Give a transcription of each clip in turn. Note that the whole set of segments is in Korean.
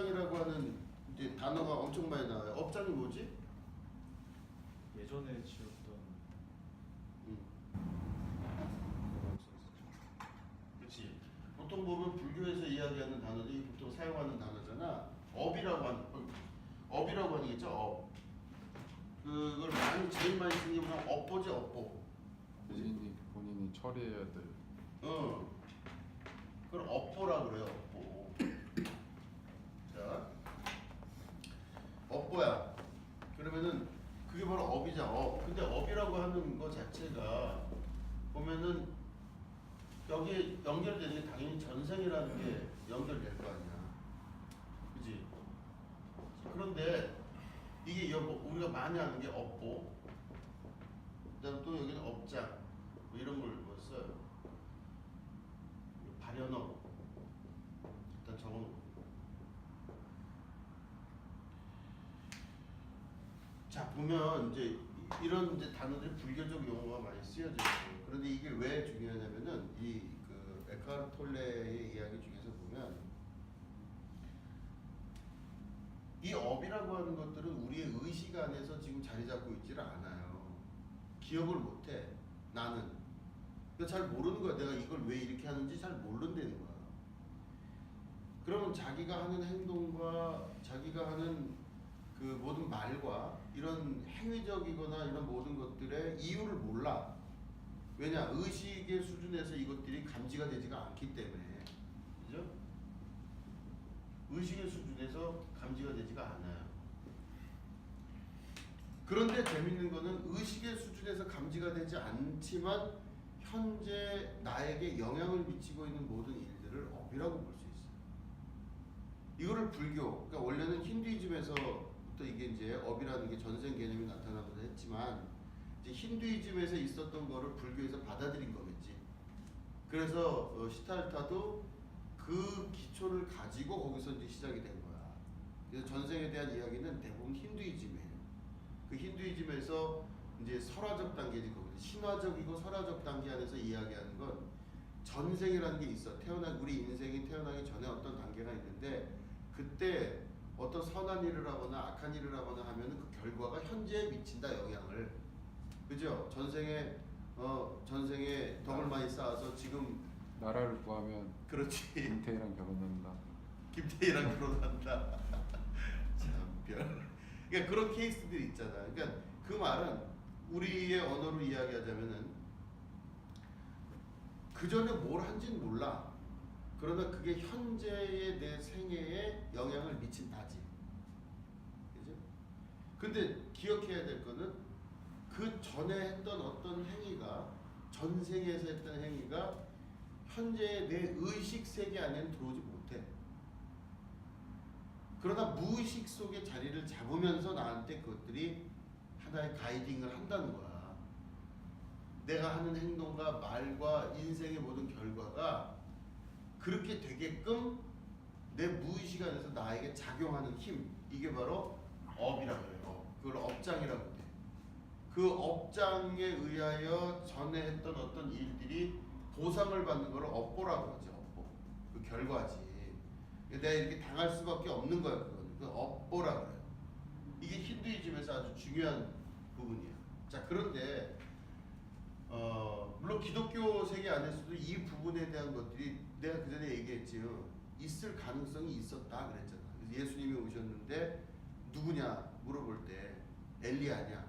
업장이라고 하는 이제 단어가 엄청 많이 나와요. 업장이 뭐지? 예전에 지었던 음. 뭐가 있었죠? 그렇지. 보통 보면 불교에서 이야기하는 단어들이 보통 사용하는 단어잖아. 업이라고 하는겠죠. 업. 그걸 많이 제일 많이 쓰는 게 뭐냐? 업보지 업보. 본인이 처리해야 될. 그걸 업보라 그래요. 업보. 자, 업보야. 그러면은 그게 바로 업이자 업. 근데 업이라고 하는 거 자체가 보면은 여기에 연결되는 게 당연히 전생이라는 게 연결될 거 아니야. 그지? 그런데 이게 우리가 많이 하는 게 업보, 그다음 또 여기는 업장, 뭐 이런 걸 뭐 써요. 발현업, 일단 적어놓고. 자 보면 이제 이런 이제 단어들이 불교적 용어가 많이 쓰여져 있고, 그런데 이게 왜 중요하냐면은 이 그 에카르트 톨레의 이야기 중에서 보면 이 업이라고 하는 것들은 우리의 의식 안에서 지금 자리 잡고 있지를 않아요. 기억을 못해. 나는. 그러니까 잘 모르는 거야. 내가 이걸 왜 이렇게 하는지 잘 모른다는 거야. 그러면 자기가 하는 행동과 자기가 하는 그 모든 말과 이런 행위적이거나 이런 모든 것들의 이유를 몰라. 왜냐? 의식의 수준에서 이것들이 감지가 되지가 않기 때문에. 그죠? 의식의 수준에서 감지가 되지가 않아요. 그런데 재밌는 거는 의식의 수준에서 감지가 되지 않지만 현재 나에게 영향을 미치고 있는 모든 일들을 업이라고 볼 수 있어요. 이거를 불교, 그러니까 원래는 힌두이즘에서부터 이게 이제 업이라는 게 전생 개념이 나타나기도 했지만 이제 힌두이즘에서 있었던 거를 불교에서 받아들인 거겠지. 그래서 시타르타도 그 기초를 가지고 거기서 이제 시작이 된 거야. 그래서 전생에 대한 이야기는 대부분 힌두이즘이에요. 그 힌두이즘에서 이제 설화적 단계지, 거기서 신화적이고 설화적 단계 안에서 이야기하는 건 전생이라는 게 있어. 우리 인생이 태어나기 전에 어떤 단계가 있는데 그때 어떤 선한 일을 하거나 악한 일을 하거나 하면은 그 결과가 현재에 미친다, 영향을. 그죠? 전생에 덕을 많이 쌓아서 지금 나라를 구하면 그렇지. 김태희랑 결혼한다. 김태희랑 결혼한다. 참 별. 그러니까 그런 케이스들이 있잖아. 그러니까 그 말은 우리의 언어로 이야기하자면은 그 전에 뭘 한지는 몰라. 그러나 그게 현재의 내 생애에 영향을 미친다지. 그죠? 근데 기억해야 될 거는 그 전에 했던 어떤 행위가, 전생에서 했던 행위가 현재의 내 의식 세계 안에는 들어오지 못해. 그러나 무의식 속에 자리를 잡으면서 나한테 그것들이 하나의 가이딩을 한다는 거야. 내가 하는 행동과 말과 인생의 모든 결과가 그렇게 되게끔 내 무의식 안에서 나에게 작용하는 힘, 이게 바로 업이라고 해요. 그걸 업장이라고 해. 그 업장에 의하여 전에 했던 어떤 일들이 보상을 받는 걸 업보라고 하죠. 업보. 그 결과지. 내가 이렇게 당할 수밖에 없는 거야. 그거는. 그 업보라고 그래요. 이게 힌두이즘에서 아주 중요한 부분이야. 자, 그런데 물론 기독교 세계 안에서도 이 부분에 대한 것들이 내가 그 전에 얘기했지, 있을 가능성이 있었다 그랬잖아. 그래서 예수님이 오셨는데 누구냐 물어볼 때 엘리야냐,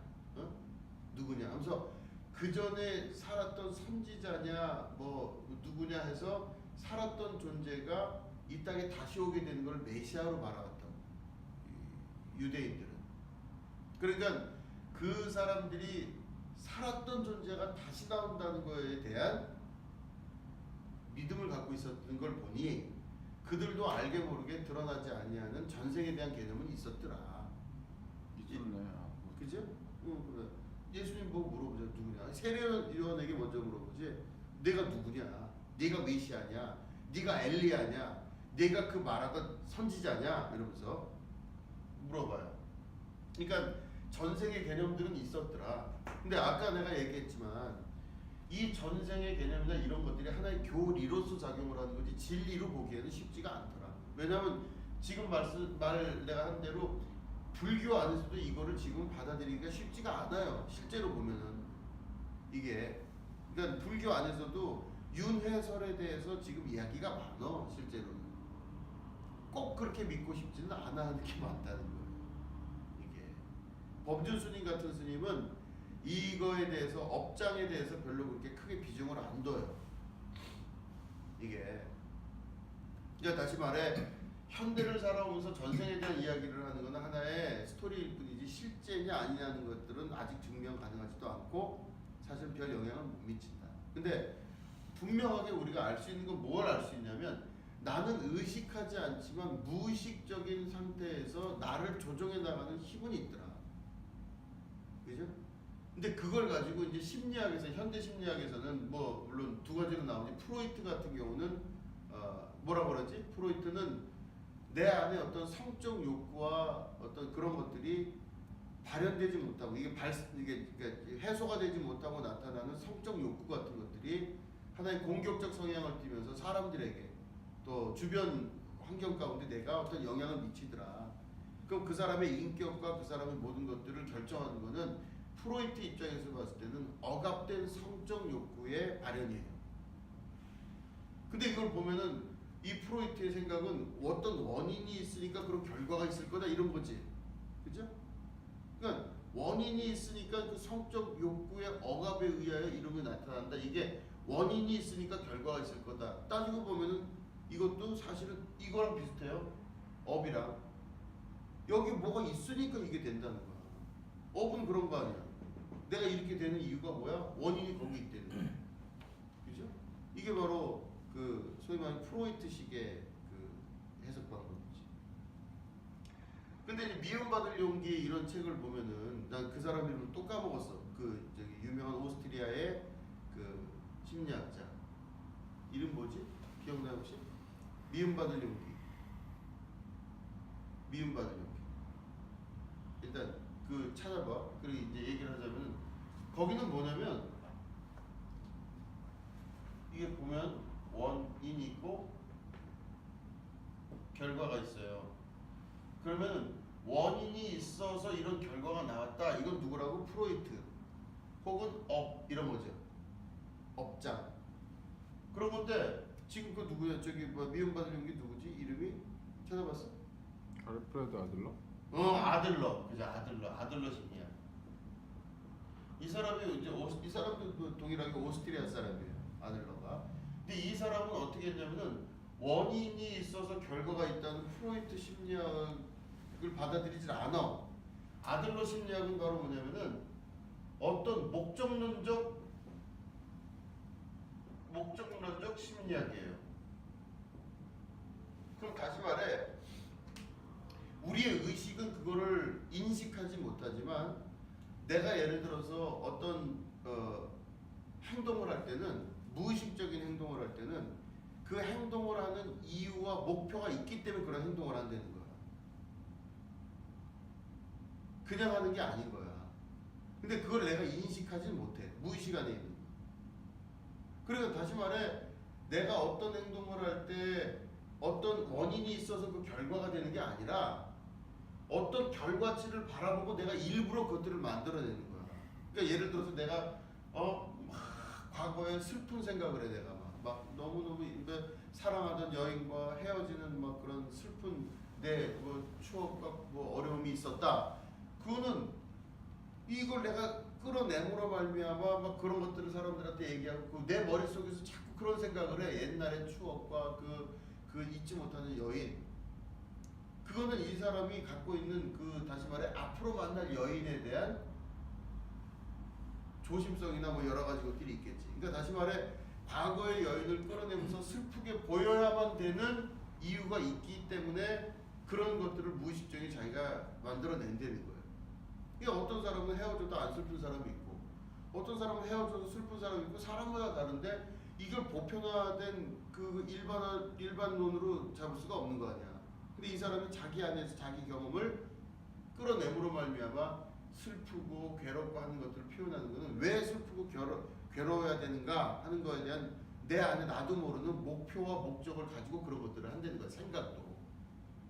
누구냐 하면서 그 전에 살았던 선지자냐 뭐 누구냐 해서 살았던 존재가 이 땅에 다시 오게 되는 걸 메시아로 바라봤다고, 유대인들은. 그러니까 그 사람들이 살았던 존재가 다시 나온다는 거에 대한 믿음을 갖고 있었던 걸 보니 그들도 알게 모르게 드러나지 아니하는 전생에 대한 개념은 있었더라. 있었네. 그죠? 그래. 예수님 보고 물어보자. 누구냐? 세례요한에게 먼저 물어보지. 내가 누구냐? 네가 메시아냐? 네가 엘리야냐? 네가 그 말하던 선지자냐? 이러면서 물어봐요. 그러니까 전생의 개념들은 있었더라. 근데 아까 내가 얘기했지만 이 전생의 개념이나 이런 것들이 하나의 교리로서 작용을 하는 거지 진리로 보기에는 쉽지가 않더라. 왜냐하면 지금 말 내가 한 대로 불교 안에서도 이거를 지금 받아들이기가 쉽지가 않아요. 실제로 보면은 이게 그러니까 불교 안에서도 윤회설에 대해서 지금 이야기가 많어. 실제로는 꼭 그렇게 믿고 싶지는 않아 하는 게 많다는 거예요. 이게 법준 스님 같은 스님은 이거에 대해서 업장에 대해서 별로 그렇게 크게 비중을 안 둬요. 이게 그러니까 다시 말해 현대를 살아오면서 전생에 대한 이야기를 하는 것은 하나의 스토리일 뿐이지 실제냐 아니냐는 것들은 아직 증명 가능하지도 않고 사실 별 영향을 못 미친다. 근데 분명하게 우리가 알 수 있는 건 뭘 알 수 있냐면 나는 의식하지 않지만 무의식적인 상태에서 나를 조정해 나가는 힘은 있더라. 그죠? 근데 그걸 가지고 이제 심리학에서 현대 심리학에서는 뭐 물론 두 가지로 나오지. 프로이트 같은 경우는 뭐라고 그러지? 프로이트는 내 안에 어떤 성적 욕구와 어떤 그런 것들이 발현되지 못하고 이게 해소가 되지 못하고 나타나는 성적 욕구 같은 것들이 하나의 공격적 성향을 띠면서 사람들에게 또 주변 환경 가운데 내가 어떤 영향을 미치더라. 그럼 그 사람의 인격과 그 사람의 모든 것들을 결정하는 것은 프로이트 입장에서 봤을 때는 억압된 성적 욕구의 발현이에요. 근데 이걸 보면은 이 프로이트의 생각은 어떤 원인이 있으니까 그런 결과가 있을 거다 이런 거지. 그죠? 그러니까 원인이 있으니까 그 성적 욕구의 억압에 의하여 이런 게 나타난다. 이게 원인이 있으니까 결과가 있을 거다. 따지고 보면은 이것도 사실은 이거랑 비슷해요. 업이랑. 여기 뭐가 있으니까 이게 된다는 거야. 업은 그런 거 아니야. 내가 이렇게 되는 이유가 뭐야? 원인이 거기 있다는 거야. 그죠? 이게 바로 그 소위 말하는 프로이트식의 그 해석 방법이지. 근데 이제 미움받을 용기 이런 책을 보면은 난 그 사람 이름을 또 까먹었어. 그 저기 유명한 오스트리아의 그 심리학자 이름 뭐지? 기억나요 혹시? 미움받을 용기. 미움받을 용기. 일단 그 찾아봐. 그리고 이제 얘기를 하자면 거기는 뭐냐면 이게 보면 원인이 있고 결과가 있어요. 그러면 원인이 있어서 이런 결과가 나왔다. 이건 누구라고? 프로이트 혹은 업 이런 거죠. 업장. 그런 건데 지금 그 누구야? 저기 뭐 미움받을 용기 누구지? 이름이 찾아봤어? 알프레드 아들러? 아들러. 그죠? 아들러 심리학. 이 사람이 이제 이 사람도 동일하게 오스트리아 사람이에요. 아들러가. 근데 이 사람은 어떻게 했냐면은 원인이 있어서 결과가 있다는 프로이트 심리학을 받아들이질 않아. 아들러 심리학은 바로 뭐냐면은 어떤 목적론적 심리학이에요. 그럼 다시 말해 우리의 의식은 그거를 인식하지 못하지만 내가 예를 들어서 어떤 행동을 할 때는 무의식적인 행동을 할 때는 그 행동을 하는 이유와 목표가 있기 때문에 그런 행동을 한다는 거야. 그냥 하는 게 아닌 거야. 근데 그걸 내가 인식하지 못해. 무의식 안에 있는. 그러니까 다시 말해 내가 어떤 행동을 할 때 어떤 원인이 있어서 그 결과가 되는 게 아니라 어떤 결과치를 바라보고 내가 일부러 그것들을 만들어내는 거야. 그러니까 예를 들어서 내가 과거에 슬픈 생각을 해. 내가 막 너무너무 사랑하던 여인과 헤어지는 막 그런 슬픈 내 뭐 추억과 뭐 어려움이 있었다. 그거는 이걸 내가 끌어내므로 말미암아 막 그런 것들을 사람들한테 얘기하고 내 머릿속에서 자꾸 그런 생각을 해. 옛날의 추억과 그 잊지 못하는 여인. 그거는 이 사람이 갖고 있는 그 다시 말해 앞으로 만날 여인에 대한 조심성이나 뭐 여러 가지 것들이 있겠지. 그러니까 다시 말해 과거의 여인을 끌어내면서 슬프게 보여야만 되는 이유가 있기 때문에 그런 것들을 무의식적인 자기가 만들어낸다는 거예요. 그러니까 어떤 사람은 헤어져도 안 슬픈 사람이 있고 어떤 사람은 헤어져도 슬픈 사람이 있고 사람마다 다른데 이걸 보편화된 그 일반론으로 잡을 수가 없는 거 아니야. 근데 이 사람이 자기 안에서 자기 경험을 끌어내므로 말미암아 슬프고 괴롭고 하는 것들을 표현하는 것은 왜 슬프고 괴로워야 되는가 하는 거에 대한 내 안에 나도 모르는 목표와 목적을 가지고 그런 것들을 한다는 거야. 생각도.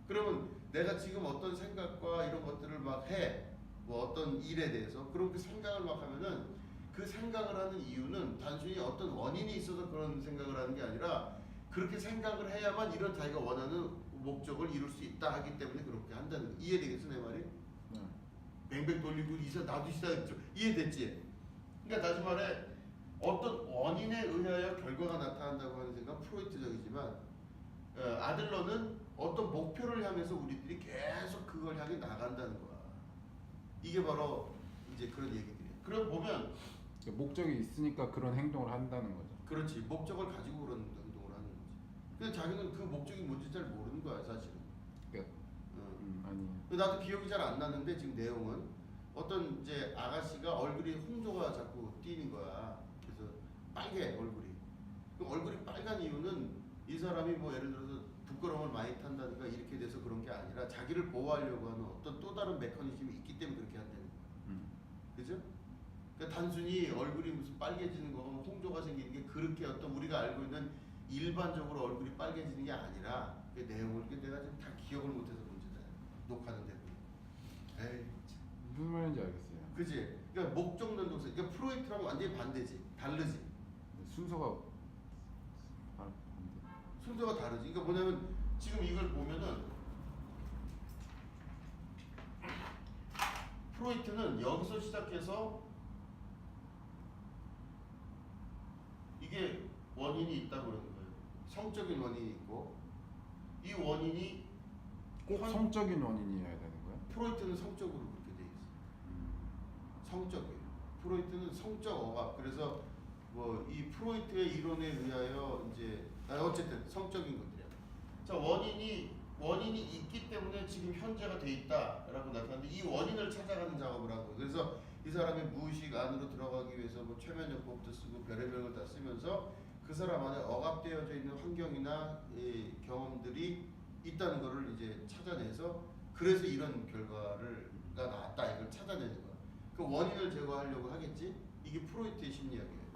그러면 내가 지금 어떤 생각과 이런 것들을 막 해. 뭐 어떤 일에 대해서 그런 그 생각을 막 하면은 그 생각을 하는 이유는 단순히 어떤 원인이 있어서 그런 생각을 하는 게 아니라 그렇게 생각을 해야만 이런 자기가 원하는 목적을 이룰 수 있다 하기 때문에 그렇게 한다는 거. 이해되겠어 내 말이? 네. 뱅뱅 돌리고 나도 시작했죠. 이해됐지? 그러니까 다시 말해 어떤 원인에 의하여 결과가 나타난다고 하는 생각은 프로이트적이지만 아들러는 어떤 목표를 향해서 우리들이 계속 그걸 향해 나간다는 거야. 이게 바로 이제 그런 얘기들이야. 그럼 보면 목적이 있으니까 그런 행동을 한다는 거죠. 그렇지 목적을 가지고 그런 행동을 하는 거지. 근데 자기는 그 목적이 뭔지 잘 모르는 거야 사실은. 그러니까 아니에요. 나도 기억이 잘 안 나는데 지금 내용은 어떤 이제 아가씨가 얼굴이 홍조가 자꾸 띄는 거야. 그래서 빨개 얼굴이. 그 얼굴이 빨간 이유는 이 사람이 뭐 예를 들어서 부끄러움을 많이 탄다든가 이렇게 돼서 그런 게 아니라 자기를 보호하려고 하는 어떤 또 다른 메커니즘이 있기 때문에 그렇게 한다는 거야. 그죠? 그러니까 단순히 얼굴이 무슨 빨개지는 거가 뭐 홍조가 생기는 게 그렇게 어떤 우리가 알고 있는 일반적으로 얼굴이 빨개지는 게 아니라 그 내용을 내가 지금 다 기억을 못해서 문제다. 녹화하는데. 에이. 무슨 말인지 알겠어요. 그지? 그러니까 목적 연동성. 그러니까 프로이트랑 완전히 반대지. 다르지. 순서가 반대. 순서가 다르지. 그러니까 뭐냐면 지금 이걸 보면은 프로이트는 여기서 시작해서 이게 원인이 있다고 그러는 거예요. 성적인 원인이 있고 이 원인이 꼭 성적인 원인이어야 되는 거예요? 프로이트는 성적으로 그렇게 돼 있어요. 성적이에요. 프로이트는 성적 억압. 그래서 뭐 이 프로이트의 이론에 의하여 이제 어쨌든 성적인 것들이야. 자 원인이 있기 때문에 지금 현재가 돼 있다라고 나타나는데 이 원인을 찾아가는 작업을 하고 그래서 이 사람이 무의식 안으로 들어가기 위해서 뭐 최면요법도 쓰고 별의별 걸 다 쓰면서 그 사람 안에 억압되어져 있는 환경이나 경험들이 있다는 거를 이제 찾아내서 그래서 이런 결과가 나왔다 이걸 찾아내는 거야. 그 원인을 제거하려고 하겠지. 이게 프로이트의 심리학이에요.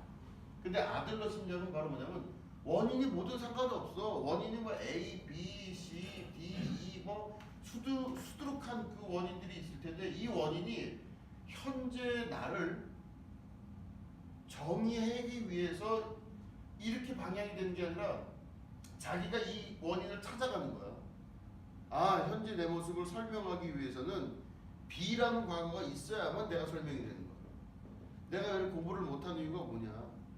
근데 아들러 심리학은 바로 뭐냐면 원인이 모든 상관없어. 원인이 뭐 A, B, C, D, E 뭐 수두룩한 그 원인들이 있을 텐데 이 원인이 현재 나를 정의하기 위해서 이렇게 방향이 되는 게 아니라 자기가 이 원인을 찾아가는 거야. 아 현재 내 모습을 설명하기 위해서는 B라는 과거가 있어야만 내가 설명이 되는 거야. 내가 왜 공부를 못하는 이유가 뭐냐.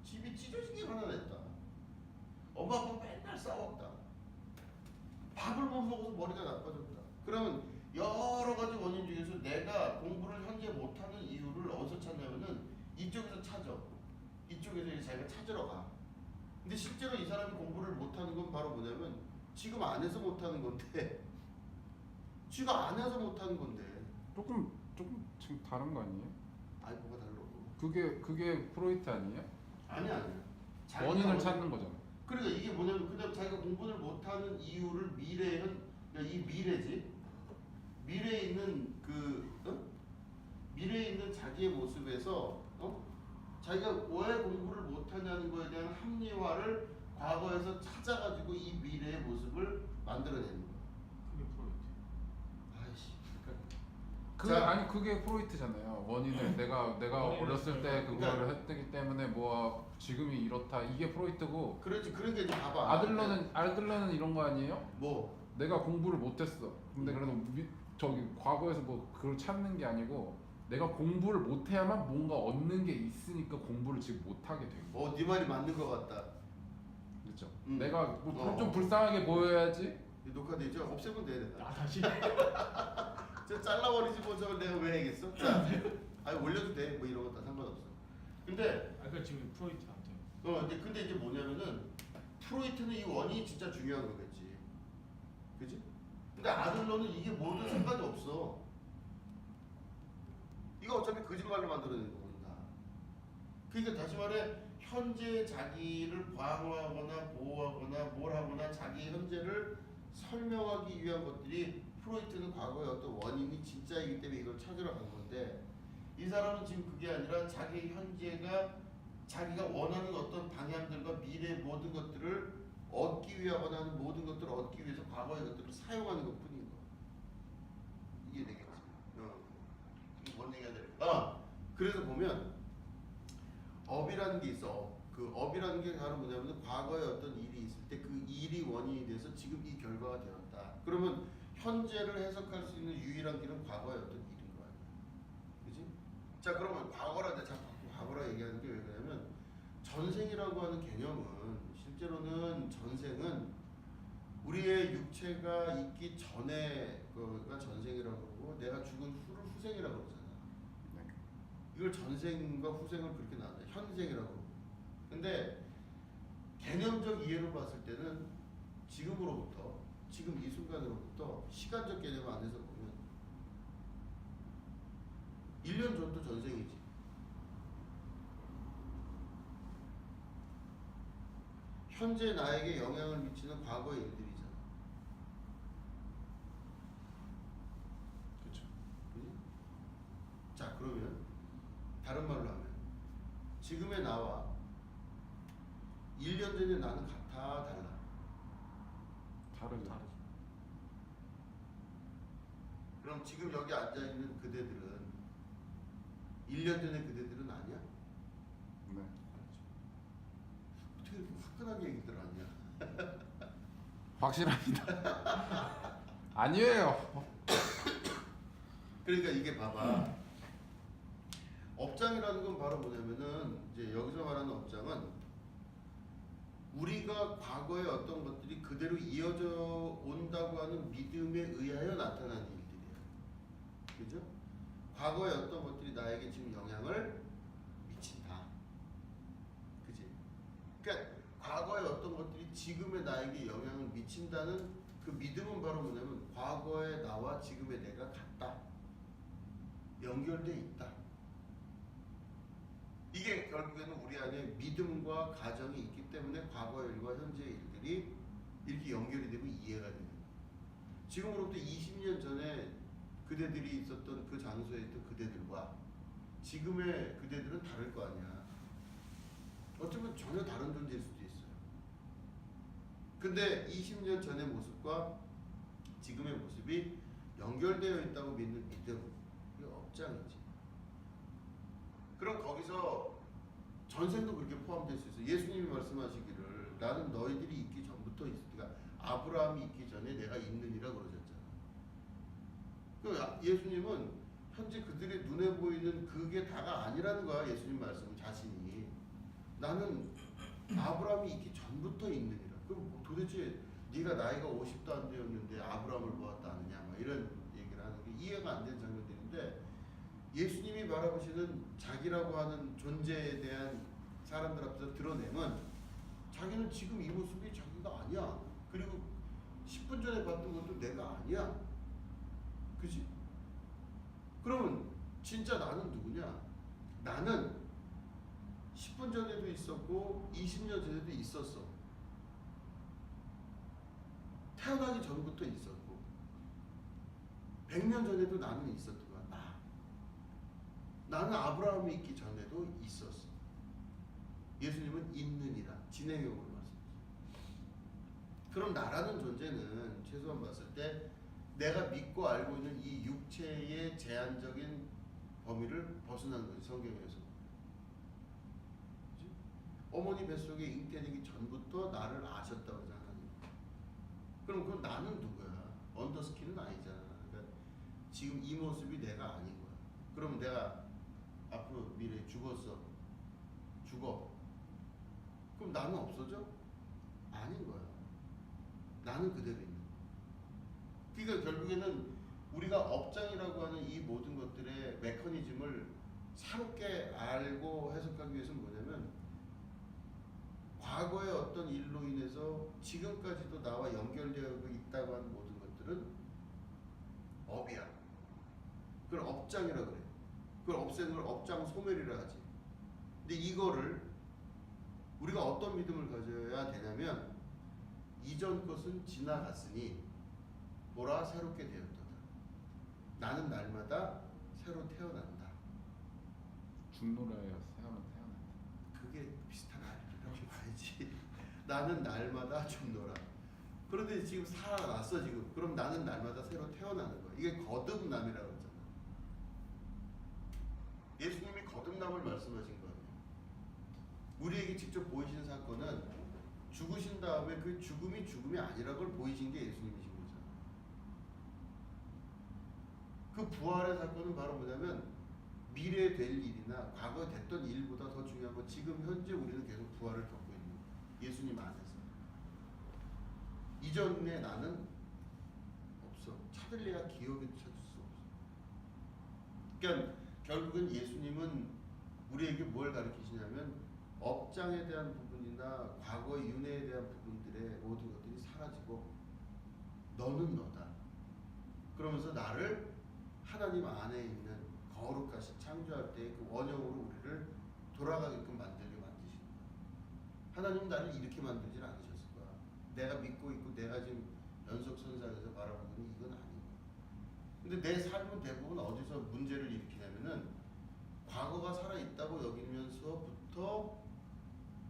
집이 찢어지기만 하다. 엄마 아빠 맨날 싸웠다. 밥을 못 먹어서 머리가 나빠졌다. 그러면 여러 가지 원인 중에서 내가 공부를 현재 못하는 이유를 어디서 찾냐면은 이쪽에서 찾아. 이쪽에서 이제 자기가 찾으러 가. 근데 실제로 이 사람이 공부를 못하는 건 바로 뭐냐면 지금 안에서 못하는 건데 지가 안에서 못하는 건데 조금 지금 다른 거 아니에요? 아니 뭐가 달라. 그게 프로이트 아니에요? 아니야. 원인을 찾는 거잖아. 그러니까 이게 뭐냐면 그다음 자기가 공부를 못하는 이유를 그러니까 이 미래지. 미래에 있는 미래에 있는 자기의 모습에서 자기가 왜 공부를 못하냐는 거에 대한 합리화를 과거에서 찾아가지고 이 미래의 모습을 만들어내는 거야. 그게 프로이트. 아이씨. 아니 그게 프로이트잖아요. 원인을 내가 원인을 어렸을 때 그거를 그러니까 했기 때문에 뭐 지금이 이렇다 이게 프로이트고 그렇지. 그런 게 이제 봐봐. 아들러는 이런 거 아니에요? 뭐 내가 공부를 못했어. 근데 그래도 저기 과거에서 뭐 그걸 찾는 게 아니고 내가 공부를 못해야만 뭔가 얻는 게 있으니까 공부를 지금 못하게 된 거야. 네 말이 맞는 것 같다. 그렇죠. 음. 내가 뭐 좀 불쌍하게 보여야지. 녹화되죠? 없애면 돼. 내가. 다시. 저 잘라버리지 뭐 저걸 내가 왜 해야겠어? 자, 아니 올려도 돼. 뭐 이런 거 다 상관없어. 근데 아까 지금 프로이트한테. 근데 이제 뭐냐면은 프로이트는 이 원인이 진짜 중요한 거겠지. 그지? 근데 아들러는 이게 모든 상관이 없어. 이거 어차피 거짓말로 만들어내는 거거든. 그러니까 다시 말해 현재 자기를 방어하거나 보호하거나 뭘 하거나 자기 현재를 설명하기 위한 것들이 프로이트는 과거의 어떤 원인이 진짜이기 때문에 이걸 찾으러 간 건데 이 사람은 지금 그게 아니라 자기 현재가 자기가 원하는 어떤 방향들과 미래의 모든 것들을 얻기 위하거나 하는 모든 것들을 얻기 위해서 과거의 것들을 사용하는 것 뿐인 거. 이해되겠지? 이게 뭔 얘기가 돼? 그래서 보면 업이라는 게 있어. 그 업이라는 게 바로 뭐냐면 과거에 어떤 일이 있을 때 그 일이 원인이 돼서 지금 이 결과가 되었다. 그러면 현재를 해석할 수 있는 유일한 길은 과거의 어떤 일인 거야. 그지? 자, 그러면 과거라 내가 자꾸 과거라 얘기하는 게 왜 그러냐면 전생이라고 하는 개념은 실제로는 전생은 우리의 육체가 있기 전에 그가 전생이라고 그러고 내가 죽은 후를 후생이라고 그러잖아. 이걸 전생과 후생을 그렇게 나눈다. 현생이라고 그러고. 근데 개념적 이해로 봤을 때는 지금으로부터 지금 이 순간으로부터 시간적 개념 안에서 보면 1년 전도 전생이지. 현재 나에게 영향을 미치는 과거의 일들이잖아. 그렇죠. 그지? 자, 그러면 다른 말로 하면 지금의 나와 1년 전의 나는 같아, 달라? 다르죠. 다르죠. 그럼 지금 여기 앉아있는 그대들은 1년 전의 그대들은 아니야? 네. 어떻게 이렇게 화끈하게 얘기들 하냐? 확실합니다. 아니에요. 그러니까 이게 봐봐. 업장이라는 건 바로 뭐냐면은 이제 여기서 말하는 업장은 우리가 과거의 어떤 것들이 그대로 이어져 온다고 하는 믿음에 의하여 나타나는 일들이에요. 그죠? 과거의 어떤 것들이 나에게 지금 영향을 미친다. 그지? 그러니까 과거의 어떤 것들이 지금의 나에게 영향을 미친다는 그 믿음은 바로 뭐냐면 과거의 나와 지금의 내가 같다. 연결돼 있다. 이게 결국에는 우리 안에 믿음과 가정이 있기 때문에 과거의 일과 현재의 일들이 이렇게 연결이 되고 이해가 되는 거예요. 지금으로부터 20년 전에 그대들이 있었던 그 장소에 있던 그대들과 지금의 그대들은 다를 거 아니야. 어쩌면 전혀 다른 존재일 수도 있어요. 근데 20년 전의 모습과 지금의 모습이 연결되어 있다고 믿는 믿음, 이게 업장이지. 그럼 거기서 전생도 그렇게 포함될 수 있어요. 예수님이 말씀하시기를 나는 너희들이 있기 전부터 있으니까 아브라함이 있기 전에 내가 있느니라 그러셨잖아. 그 예수님은 현재 그들의 눈에 보이는 그게 다가 아니라는 거야. 예수님 말씀 자신이 나는 아브라함이 있기 전부터 있느니라. 그럼 도대체 네가 나이가 50도 안 되었는데 아브라함을 보았다 하느냐 막 이런 얘기를 하는 게 이해가 안 되는 장면들인데 예수님이 바라보시는 자기라고 하는 존재에 대한 사람들 앞에서 드러내면 자기는 지금 이 모습이 자기가 아니야. 그리고 10분 전에 봤던 것도 내가 아니야. 그지? 그러면 진짜 나는 누구냐? 나는 10분 전에도 있었고 20년 전에도 있었어. 태어나기 전부터 있었고 100년 전에도 나는 있었던 거야. 나는 아브라함이 있기 전에도 있었어. 예수님은 있느니라 진행형으로 말씀하셨어요. 그럼 나라는 존재는 최소한 봤을 때 내가 믿고 알고 있는 이 육체의 제한적인 범위를 벗어나는 거지. 성경에서 그치? 어머니 뱃속에 잉태되기 전부터 나를 아셨다고 하잖아. 그럼 나는 누구야? 언더스킨은 아니잖아. 그러니까 지금 이 모습이 내가 아닌 거야. 그럼 내가 앞으로 미래에 죽었어. 죽어. 그럼 나는 없어져? 아닌 거야. 나는 그대로 있는 거야. 그러니까 결국에는 우리가 업장이라고 하는 이 모든 것들의 메커니즘을 새롭게 알고 해석하기 위해서는 뭐냐면 과거의 어떤 일로 인해서 지금까지도 나와 연결되어 있다고 하는 모든 것들은 업이야. 그걸 업장이라 그래. 그걸 없애는 걸 업장 소멸이라 하지. 근데 이거를 우리가 어떤 믿음을 가져야 되냐면 이전 것은 지나갔으니 보라 새롭게 되었도다. 나는 날마다 새로 태어난다. 죽노라에 태어난다. 그게 비슷한 아이라고 봐야지. 나는 날마다 죽노라. 그런데 지금 살아났어 지금. 그럼 나는 날마다 새로 태어나는 거야. 이게 거듭남이라고 했잖아. 예수님이 거듭남을 말씀하신 거 아니에요. 우리에게 직접 보이신 사건은 죽으신 다음에 그 죽음이 아니라는 걸 보이신 게 예수님이신 거잖아. 그 부활의 사건은 바로 뭐냐면 미래에 될 일이나 과거에 됐던 일보다 더 중요한 건 지금 현재 우리는 계속 부활을 겪고 있는 거예요. 예수님 안에서. 이전에 나는 없어. 찾을래야 기억에도 찾을 수 없어. 그러니까 결국은 예수님은 우리에게 뭘 가르치시냐면 업장에 대한 부분이나 과거의 윤회에 대한 부분들의 모든 것들이 사라지고 너는 너다. 그러면서 나를 하나님 안에 있는 거룩하신 창조할 때의 그 원형으로 우리를 돌아가게끔 만들게 만드시는 거야. 하나님은 나를 이렇게 만들진 않으셨을 거야. 내가 믿고 있고 내가 지금 연속선상에서 바라보는 이건 아닌 거야. 근데 내 삶은 대부분 어디서 문제를 일으키냐면은 과거가 살아있다고 여기면서부터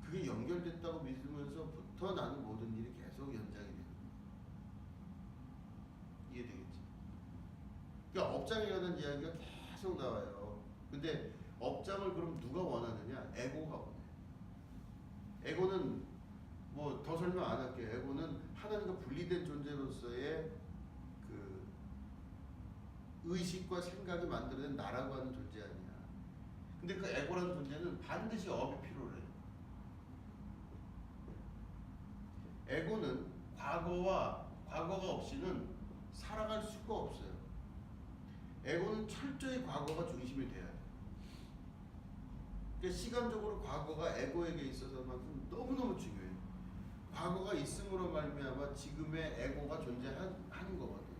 그게 연결됐다고 믿으면서부터 나는 모든 일이 계속 연장이 되는 거야. 이해되겠지? 그러니까 업장에 관한 이야기가 계속 나와요. 근데 업장을 그럼 누가 원하느냐? 에고가 원해. 에고는 뭐 더 설명 안 할게요. 에고는 하나님과 분리된 존재로서의 그 의식과 생각이 만들어낸 나라고 하는 존재 아니야. 근데 그 에고라는 존재는 반드시 업이 필요해. 에고는 과거가 없이는 살아갈 수가 없어요. 에고는 철저히 과거가 중심이 돼야 돼. 그러니까 시간적으로 과거가 에고에게 있어서만큼 너무너무 중요해. 과거가 있음으로 말미암아 지금의 에고가 존재하는 거거든.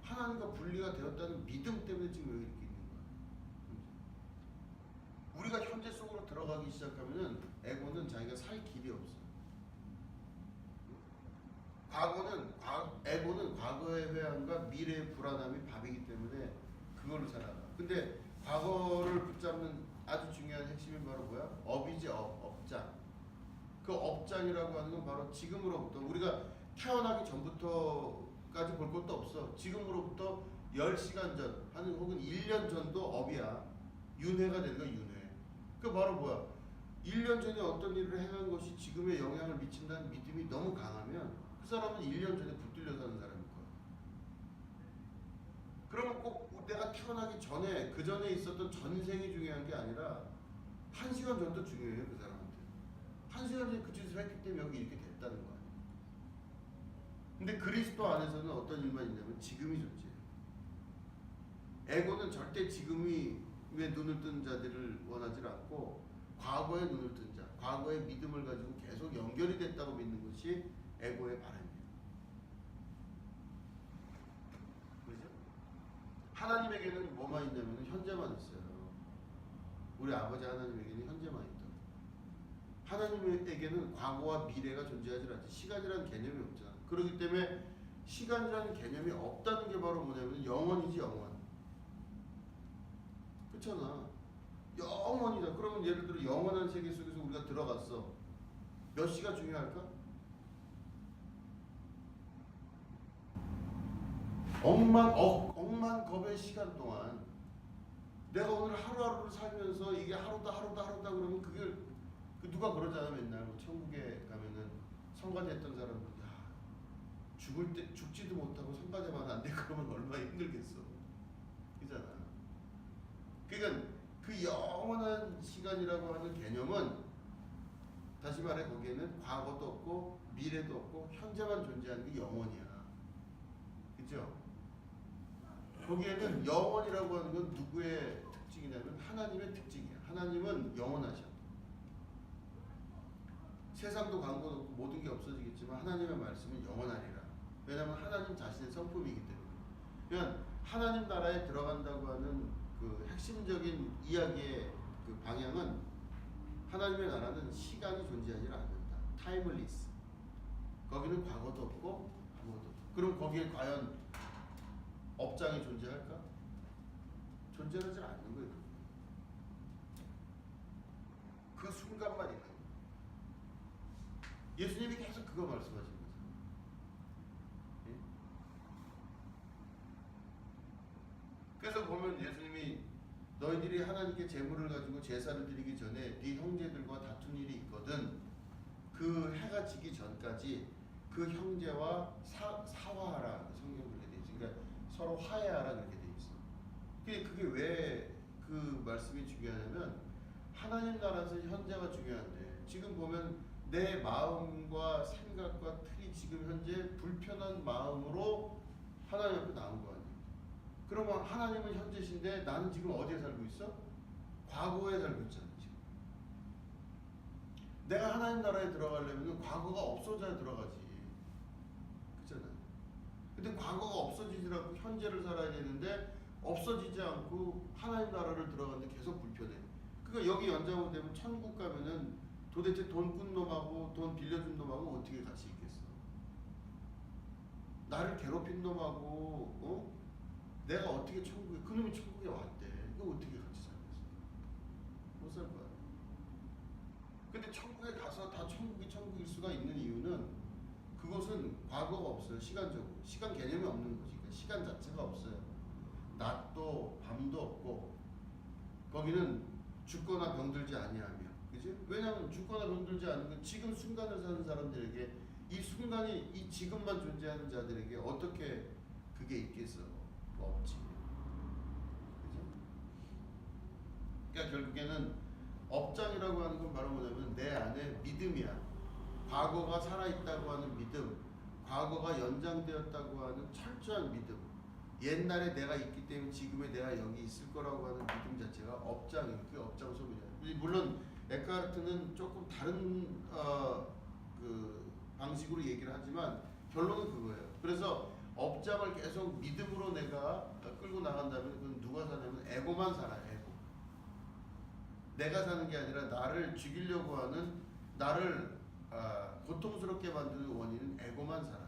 하나님과 분리가 되었다는 믿음 때문에 지금 여기 이렇게 있는 거야. 우리가 현재 속으로 들어가기 시작하면은 에고는 자기가 살 길이 없어. 에고는 과거의 회한과 미래의 불안함이 밥이기 때문에 그걸로 살아가. 근데 과거를 붙잡는 아주 중요한 핵심이 바로 뭐야? 업이지, 업장. 그 업장이라고 하는 건 바로 지금으로부터 우리가 태어나기 전부터까지 볼 것도 없어. 지금으로부터 10시간 전 혹은 1년 전도 업이야. 윤회가 되는 거야, 윤회. 그 바로 뭐야? 1년 전에 어떤 일을 행한 것이 지금에 영향을 미친다는 믿음이 너무 강하면 그 사람은 1년 전에 붙들려 사는 사람일 거야. 그러면 꼭 내가 태어나기 전에 그 전에 있었던 전생이 중요한 게 아니라 1시간 전도 중요해요. 그 사람한테. 1시간 전에 그 짓을 했기 때문에 여기 이렇게 됐다는 거야. 근데 그리스도 안에서는 어떤 일만 있냐면 지금이 존재해요. 에고는 절대 지금이 왜 눈을 뜬 자들을 원하지 않고 과거에 눈을 뜬 자, 과거의 믿음을 가지고 계속 연결이 됐다고 믿는 것이 에고의 바람이에요. 그죠? 하나님에게는 뭐만 있냐면 현재만 있어요. 우리 아버지 하나님에게는 현재만 있다. 하나님에게는 과거와 미래가 존재하지 않지. 시간이라는 개념이 없잖아. 그렇기 때문에 시간이라는 개념이 없다는 게 바로 뭐냐면 영원이지, 영원. 그렇잖아. 영원이다. 그러면 예를 들어 영원한 세계 속에서 우리가 들어갔어. 몇 시가 중요할까? 억만 겁의 시간 동안 내가 오늘 하루하루를 살면서 이게 하루다 그러면 그게 누가 그러잖아. 맨날 뭐 천국에 가면은 성가대했던 사람들 죽을 때 죽지도 못하고 성가대만 안 돼. 그러면 얼마나 힘들겠어. 그잖아. 그러니까 그 영원한 시간이라고 하는 개념은 다시 말해 거기에는 과거도 없고 미래도 없고 현재만 존재하는 게 영원이야. 그죠? 거기에는 영원이라고 하는 건 누구의 특징이냐면 하나님의 특징이야. 하나님은 영원하셔. 세상도 광고도 없고 모든 게 없어지겠지만 하나님의 말씀은 영원하리라. 왜냐하면 하나님 자신의 성품이기 때문에. 그러니까 하나님 나라에 들어간다고 하는 그 핵심적인 이야기의 그 방향은 하나님의 나라는 시간이 존재하지 않는다. 타임리스. 거기는 과거도 없고 아무것도 없고. 그럼 거기에 과연 업장이 존재할까? 존재하지 않는 거예요. 그 순간만 있는 거예요. 예수님이 계속 그거 말씀하시는 거죠. 예? 그래서 보면 예수님이 너희들이 하나님께 제물을 가지고 제사를 드리기 전에 네 형제들과 다툰 일이 있거든 그 해가 지기 전까지 그 형제와 사화하라 성경 그렇게 돼 있어. 그러니까 서로 화해하라 그렇게 돼 있어. 그게 왜 그 말씀이 중요하냐면 하나님 나라에서 현재가 중요한데 지금 보면 내 마음과 생각과 틀이 지금 현재 불편한 마음으로 하나님 앞에 나온 거 아니야. 그러면 하나님은 현재신데 나는 지금 어디에 살고 있어? 과거에 살고 있잖아 지금. 내가 하나님 나라에 들어가려면 과거가 없어져야 들어가지. 그렇잖아. 근데 과거가 없어지지 않고 현재를 살아야 되는데 없어지지 않고 하나님 나라를 들어가는데 계속 불편해. 그러니까 여기 연장으로 되면 천국 가면은 도대체 돈 꾼 놈하고 돈 빌려준 놈하고 어떻게 같이 있겠어? 나를 괴롭힌 놈하고 내가 어떻게 천국에 그놈이 천국에 왔대. 이거 어떻게 같이 살겠어? 못 살 거야. 근데 천국에 가서 다 천국일 수가 있는 이유는 그것은 과거가 없어요. 시간적으로 시간 개념이 없는 거지. 그러니까 시간 자체가 없어요. 낮도 밤도 없고 거기는 죽거나 병들지 아니하며, 그지? 왜냐하면 죽거나 병들지 않은 건 지금 순간을 사는 사람들에게 이 순간이 이 지금만 존재하는 자들에게 어떻게 그게 있겠어? 없지. 그죠? 그러니까 결국에는 업장이라고 하는 건 바로 뭐냐면 내 안에 믿음이야. 과거가 살아있다고 하는 믿음, 과거가 연장되었다고 하는 철저한 믿음. 옛날에 내가 있기 때문에 지금의 내가 여기 있을 거라고 하는 믿음 자체가 업장이에요. 그게 업장 소비냐. 물론 에카르트는 조금 다른 그 방식으로 얘기를 하지만 결론은 그거예요. 그래서 업장을 계속 믿음으로 내가 끌고 나간다면 그건 누가 사냐면 에고만 살아요. 에고. 내가 사는 게 아니라 나를 죽이려고 하는 나를 고통스럽게 만드는 원인은 에고만 살아요.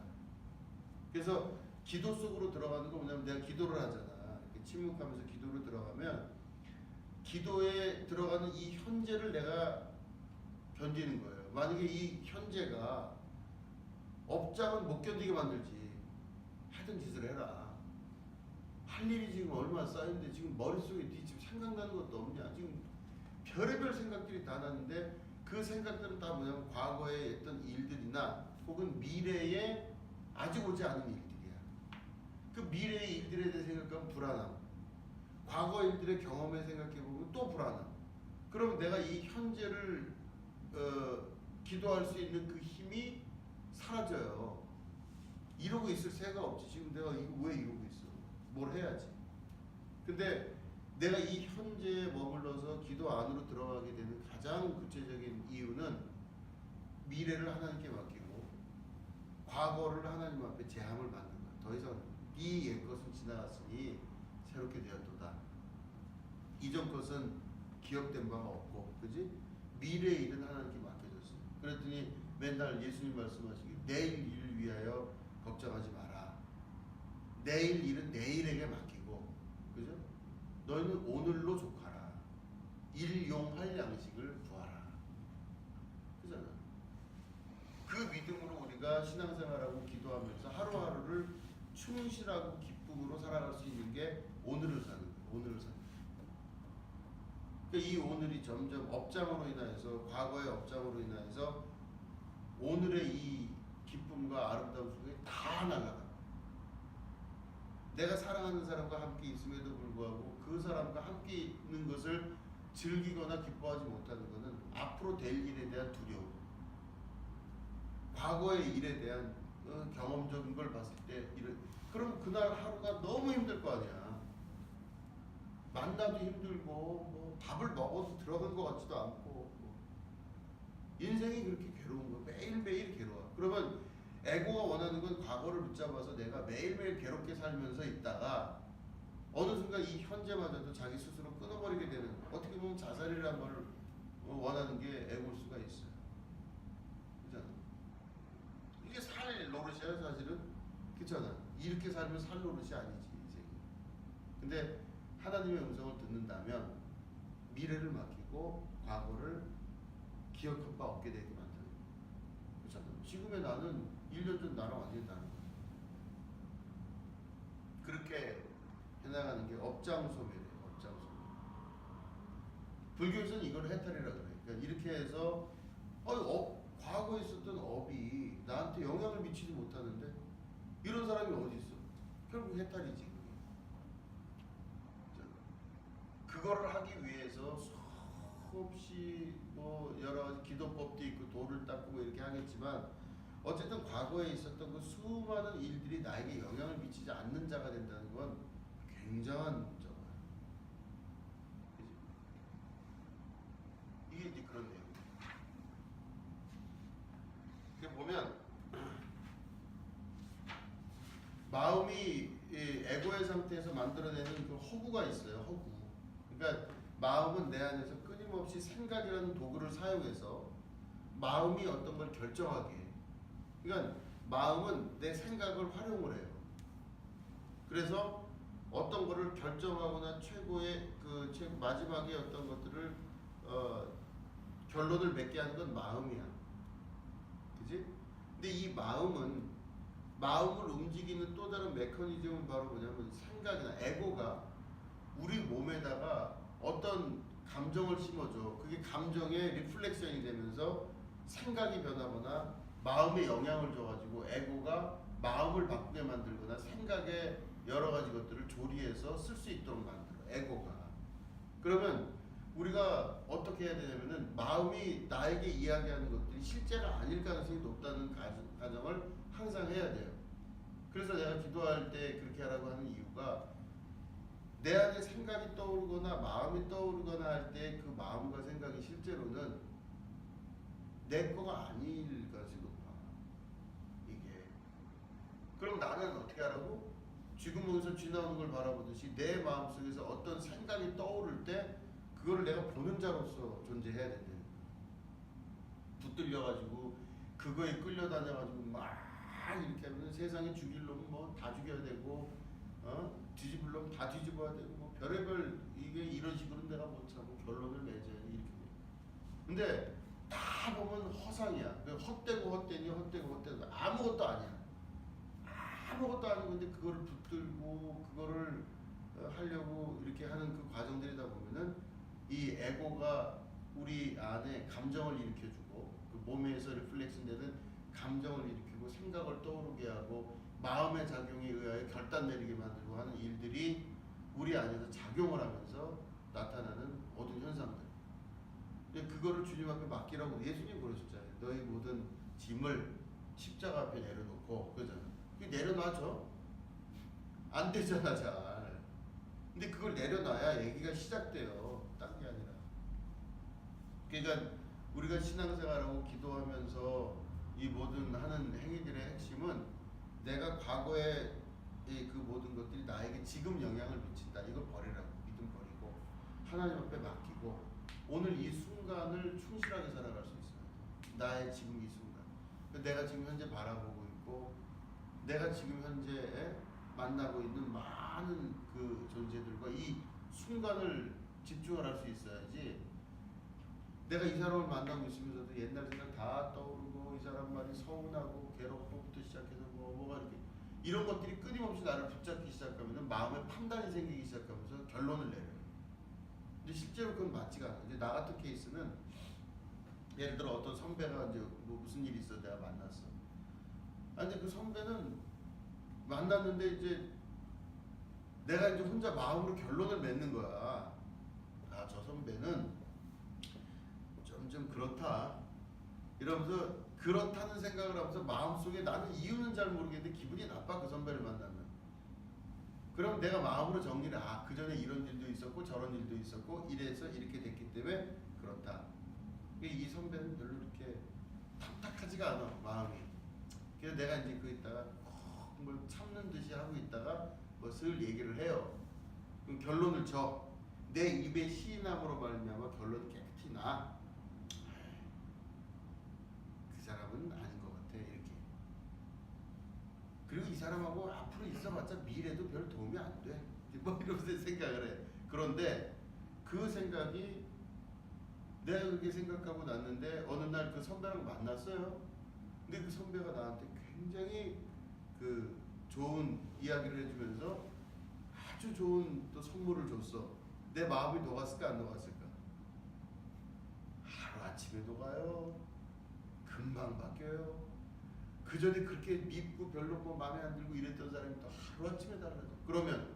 그래서 기도 속으로 들어가는 거 뭐냐면 내가 기도를 하잖아. 이렇게 침묵하면서 기도를 들어가면 기도에 들어가는 이 현재를 내가 견디는 거예요. 만약에 이 현재가 업장은 못 견디게 만들지. 하던 짓을 해라. 할 일이 지금 얼마나 쌓였는데 지금 머릿속에 네 지금 생각나는 것도 없냐. 지금 별의별 생각들이 다 나는데 그 생각들은 다 뭐냐면 과거에 했던 일들이나 혹은 미래에 아직 오지 않은 일들이야. 그 미래의 일들에 대해 생각하면 불안함. 과거 일들의 경험에 생각해보면 또 불안함. 그럼 내가 이 현재를 기도할 수 있는 그 힘이 사라져요. 이러고 있을 새가 없지. 지금 내가 이거 왜 이러고 있어? 뭘 해야지. 근데 내가 이 현재에 머물러서 기도 안으로 들어가게 되는 가장 구체적인 이유는 미래를 하나님께 맡기고 과거를 하나님 앞에 제함을 받는 거야. 더 이상 이 옛 것은 지나갔으니 새롭게 되었도다. 이전 것은 기억된 바가 없고, 그지? 미래의 일은 하나님께 맡겨졌어. 그랬더니 맨날 예수님 말씀하시기 내일 일을 위하여 걱정하지 마라. 내일 일은 내일에게 맡기고, 그죠? 너희는 오늘로 족하라. 일용할 양식을 구하라. 그잖아. 그 믿음으로 우리가 신앙생활하고 기도하면서 하루하루를 충실하고 기쁨으로 살아갈 수 있는 게 오늘을 사는 거예요. 오늘을 사는 거예요. 그러니까 이 오늘이 점점 업장으로 인하여서 과거의 업장으로 인하여서 오늘의 이 기쁨과 아름다움 속에 다 날아가. 내가 사랑하는 사람과 함께 있음에도 불구하고 그 사람과 함께 있는 것을 즐기거나 기뻐하지 못하는 것은 앞으로 될 일에 대한 두려움, 과거의 일에 대한 경험적인 걸 봤을 때 그럼 그날 하루가 너무 힘들 거 아니야. 만나도 힘들고 뭐 밥을 먹어도 들어간 것 같지도 않고 인생이 그렇게 괴로운 거. 매일매일 괴로워. 그러면 에고가 원하는 건 과거를 붙잡아서 내가 매일매일 괴롭게 살면서 있다가 어느 순간 이 현재마저도 자기 스스로 끊어버리게 되는, 어떻게 보면 자살이라는 걸 원하는 게 에고일 수가 있어요. 그렇잖아. 이게 살 노릇이야 사실은. 그렇잖아. 이렇게 살면 살 노릇이 아니지 인생이. 근데 하나님의 음성을 듣는다면 미래를 맡기고 과거를 기억할 바 없게 되게 만드는 거예요. 그렇잖아. 지금의 나는 1년 전 나랑 완전히 다른 거야. 그렇게 해나가는 게 업장소멸이에요. 업장소멸. 불교에서는 이걸 해탈이라 그래. 그러니까 이렇게 해서 과거에 있었던 업이 나한테 영향을 미치지 못하는데 이런 사람이 어디 있어? 결국 해탈이지. 그거를 하기 위해서 수없이 뭐 여러 가지 기도법도 있고 도를 닦고 뭐 이렇게 하겠지만 어쨌든 과거에 있었던 그 수많은 일들이 나에게 영향을 미치지 않는 자가 된다는 건 굉장한 문제야. 이게 이제 그런 내용이에요. 이렇게 보면 마음이 에고의 상태에서 만들어내는 그 허구가 있어요. 허구. 그러니까 마음은 내 안에서 끊임없이 생각이라는 도구를 사용해서 마음이 어떤 걸 결정하게 해. 그러니까 마음은 내 생각을 활용을 해요. 그래서 어떤 거를 결정하거나 최고의 마지막에 어떤 것들을 결론을 맺게 하는 건 마음이야. 그지? 근데 이 마음을 움직이는 또 다른 메커니즘은 바로 뭐냐면 생각이나 에고가 우리 몸에다가 어떤 감정을 심어줘. 그게 감정의 리플렉션이 되면서 생각이 변하거나 마음에 영향을 줘가지고 에고가 마음을 바꾸게 만들거나 생각에 여러 가지 것들을 조리해서 쓸 수 있도록 만들어. 에고가. 그러면 우리가 어떻게 해야 되냐면은 마음이 나에게 이야기하는 것들이 실제가 아닐 가능성이 높다는 가정을 항상 해야 돼요. 그래서 내가 기도할 때 그렇게 하라고 하는 이유가 내 안에 생각이 떠오르거나 마음이 떠오르거나 할 때 그 마음과 생각이 실제로는 내 거가 아닐 가능성이 높아. 이게. 그럼 나는 어떻게 하라고? 지금 여기서 지나오는 걸 바라보듯이 내 마음속에서 어떤 생각이 떠오를 때 그거를 내가 보는 자로서 존재해야 된다. 붙들려가지고 그거에 끌려다녀가지고 막 이렇게 하면 세상에 죽일 놈은 뭐 다 죽여야 되고 뒤집을 놈 다 뒤집어야 되고 뭐 별의별 이게 이런 식으로 내가 못 참고 결론을 맺어야지 이렇게 돼. 근데 다 보면 허상이야. 헛되고 헛되니 헛되고 헛되고 아무것도 아니야. 아무것도 아니고 근데 그거를 붙들고 그거를 하려고 이렇게 하는 그 과정들이다 보면은 이 에고가 우리 안에 감정을 일으켜주고 그 몸에서 리플렉션 되는 감정을 일으키고 생각을 떠오르게 하고 마음의 작용에 의하여 결단 내리게 만들고 하는 일들이 우리 안에서 작용을 하면서 나타나는 모든 현상들. 그거를 주님 앞에 맡기라고 예수님이 그러셨잖아요. 너희 모든 짐을 십자가 앞에 내려놓고 그러잖아요. 내려놔줘. 안 되잖아 잘. 근데 그걸 내려놔야 얘기가 시작돼요. 딴 게 아니라. 그러니까 우리가 신앙생활하고 기도하면서 이 모든 하는 행위들의 핵심은 내가 과거에 그 모든 것들이 나에게 지금 영향을 미친다. 이걸 버리라고. 믿음 버리고 하나님 앞에 맡기고 오늘 이 순간을 충실하게 살아갈 수 있어요. 나의 지금 이 순간. 내가 지금 현재 바라보고 있고 내가 지금 현재 만나고 있는 많은 그 존재들과 이 순간을 집중을 할 수 있어야지 내가 이 사람을 만나고 있으면서도 옛날 생각 다 떠오르고 이 사람 말이 서운하고 괴롭고부터 시작해서 뭐가 이렇게 이런 것들이 끊임없이 나를 붙잡기 시작하면 마음에 판단이 생기기 시작하면서 결론을 내려요. 근데 실제로 그건 맞지가 않아요. 이제 나 같은 케이스는 예를 들어 어떤 선배가 이제 뭐 무슨 일이 있어 내가 만났어. 아니 그 선배는 만났는데 이제 내가 이제 혼자 마음으로 결론을 맺는 거야. 아, 저 선배는 좀 그렇다. 이러면서 그렇다는 생각을 하면서 마음속에 나는 이유는 잘 모르겠는데 기분이 나빠 그 선배를 만나면. 그럼 내가 마음으로 정리를 그 전에 이런 일도 있었고 저런 일도 있었고 이래서 이렇게 됐기 때문에 그렇다. 이 선배는 별로 이렇게 탁탁하지가 않아 마음이. 그래서 내가 이제 그 있다가 뭘 참는 듯이 하고 있다가 뭐 슬 얘기를 해요. 그럼 결론을 내 입에 시인함으로 말미암아 결론이 깨끗이 나. 그 사람은 아닌 것 같아 이렇게. 그리고 이 사람하고 앞으로 있어봤자 미래도 별 도움이 안 돼. 뭐 이러면서 생각을 해. 그런데 그 생각이 내가 그렇게 생각하고 났는데 어느 날 그 선배랑 만났어요. 근데 그 선배가 나한테 굉장히 그 좋은 이야기를 해주면서 아주 좋은 또 선물을 줬어. 내 마음이 녹았을까 안 녹았을까? 하루 아침에 녹아요. 금방 바뀌어요. 그 전에 그렇게 밉고 별로 뭐 마음에 안 들고 이랬던 사람이 또 하루 아침에 달라져. 그러면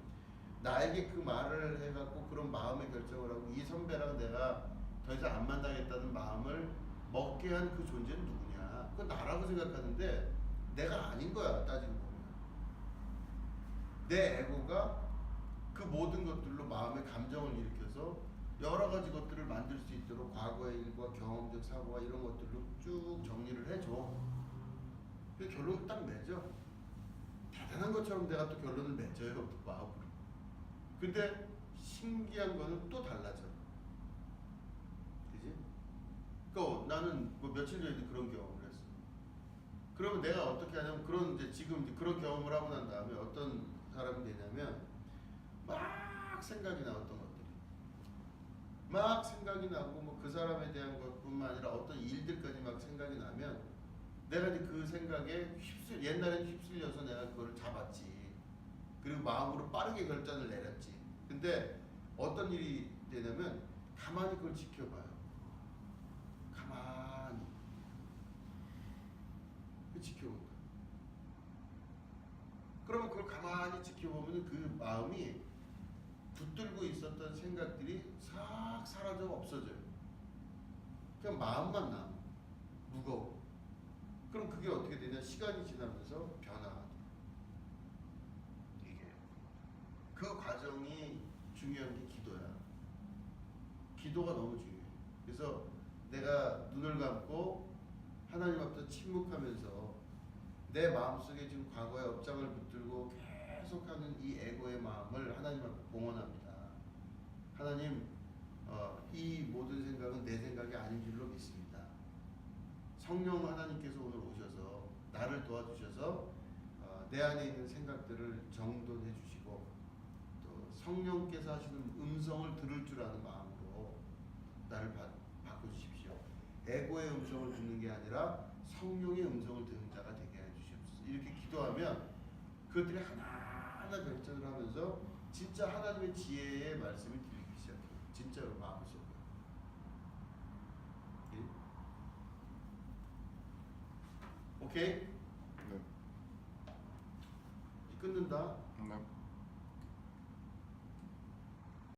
나에게 그 말을 해갖고 그런 마음의 결정을 하고 이 선배랑 내가 더 이상 안 만나겠다는 마음을 먹게 한 그 존재는 누구냐? 그건 나라고 생각하는데 내가 아닌 거야, 따지고 보면. 내 에고가 그 모든 것들로 마음의 감정을 일으켜서 여러 가지 것들을 만들 수 있도록 과거의 일과 경험적 사고와 이런 것들로 쭉 정리를 해줘. 그 결론을 딱 맺어. 대단한 것처럼 내가 또 결론을 맺어요, 또 마음으로. 근데 신기한 거는 또 달라져. 그지? 그러니까 나는 뭐 며칠 전에도 그런 경험을 했어. 그러면 내가 어떻게 하냐면 그런 이제 지금 이제 그런 경험을 하고 난 다음에 어떤 사람이 되냐면 막 생각이 나 어떤 것들이 막 생각이 나고 뭐 그 사람에 대한 것뿐만 아니라 어떤 일들까지 막 생각이 나면 내가 이제 그 생각에 옛날에는 휩쓸려서 내가 그걸 잡았지. 그리고 마음으로 빠르게 결단을 내렸지. 근데 어떤 일이 되냐면 가만히 그걸 지켜봐요. 가만히 지켜본다. 그러면 그걸 가만히 지켜보면 그 마음이 붙들고 있었던 생각들이 싹 사라져 없어져요. 그냥 마음만 남아. 무거워. 그럼 그게 어떻게 되냐? 시간이 지나면서 변화가 돼. 이게 그 과정이 중요한 게 기도야. 기도가 너무 중요해. 그래서 내가 눈을 감고 하나님 앞에서 침묵하면서 내 마음속에 지금 과거의 업장을 붙들고 계속하는 이 에고의 마음을 하나님 앞에 봉헌합니다. 하나님, 이 모든 생각은 내 생각이 아닌 줄로 믿습니다. 성령 하나님께서 오늘 오셔서 나를 도와주셔서 내 안에 있는 생각들을 정돈해 주시고 또 성령께서 하시는 음성을 들을 줄 아는 마음으로 나를 바꿔주십시오. 에고의 음성을 듣는 게 아니라 성령의 음성을 듣는 자가 되게 해주시옵소서. 이렇게 기도하면 그것들이 하나하나 결정을 하면서 진짜 하나님의 지혜의 말씀이 들리기 시작해요. 진짜로 마음속으로. 오케이? 네. 끊는다.